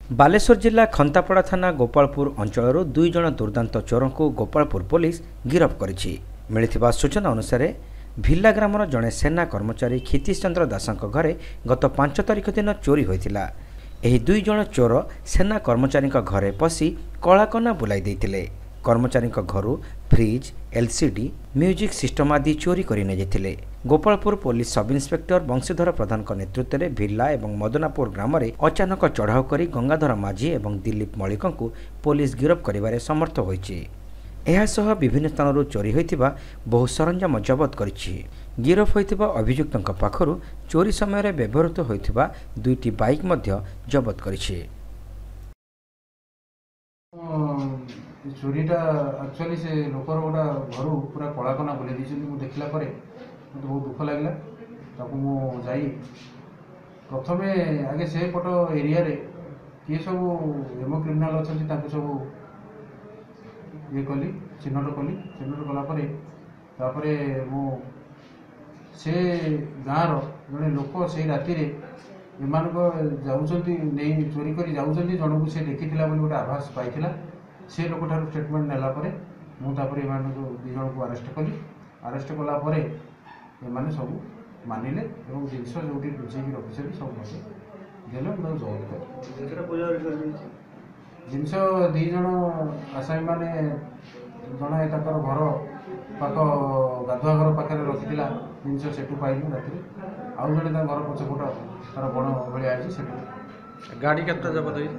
बालेश्वर जिला खंतापड़ा थाना गोपालपुर अंचल दुई जन दुर्दांत चोर को गोपालपुर पुलिस गिरफ्त करिछि। मिलिथिबा सूचना अनुसार भिल्ला ग्रामर जड़े सेना कर्मचारी क्षितिश चंद्र दासक घरे गत 5 तारिख दिन चोरी होइतिला। एही दुई जन चोर सेना कर्मचारी घरे पशि कलाकना बुलाई देइतिले। कर्मचारी घरू फ्रिज, एलसीडी, म्यूजिक सिस्टम आदि चोरी कर नहीं। Gopalpur police sub inspector Banshidhar Pradhan नेतृत्व में भिल्ला और मदनापुर ग्राम में अचानक चढ़ाऊ कर गंगाधर माझी और दिलीप मल्लिक को पुलिस गिरफ्त कर समर्थ होइछि। एहासह विभिन्न स्थान चोरी होइतिबा बहु सरंजाम जबत करिछि। गिरफ होइतिबा अभियुक्तक पाखरु चोरी समय व्यवहृत होइतिबा दुईटी बाइक मध्य जबत करिछि। चोरीटा एक्चुअली से लोकर गोटा घर पूरा कलाकना बुले मुझे देखला मत बहुत दुख लगे। मुझे प्रथम आगे से पट एरिया किए सब एम क्रिमिनाल अच्छा सब ये कली चिन्हट कलापर से गाँव जड़े लोक से राति एम नहीं चोरी कर जन को सी देखी गोटे आभास पाई से लोक ठार स्टेटमेंट नेलापर मुझे दी जन को अरेस्ट कली। अरेस्ट कलापर एमाने सब मानिले और जिनस जो लुचेक रखी सब मत देले जबत जिनस दी जन आसामी मैंने जड़े तर घर पाख गाधुआ घर पाखे रखी जिनस से पाइलु राति आउ जड़े घर पछपट तार बण भाया से गाड़ी केतना जबत होई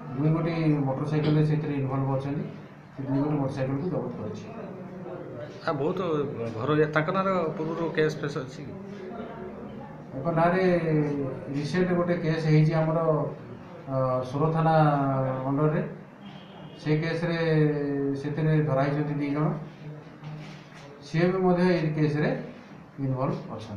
दुई गोटी मोटरसाइकेल से इनवल्व अच्छा दुई गोटी मोटरसाइकेल को जबत कर बहुत घर नार पूर्व केस फेस अच्छी ना रिसेंट गोटे केस होमर सोर थाना अंडर रे से केस से धराई दी जन सी भी केस इनवल्व अच्छा।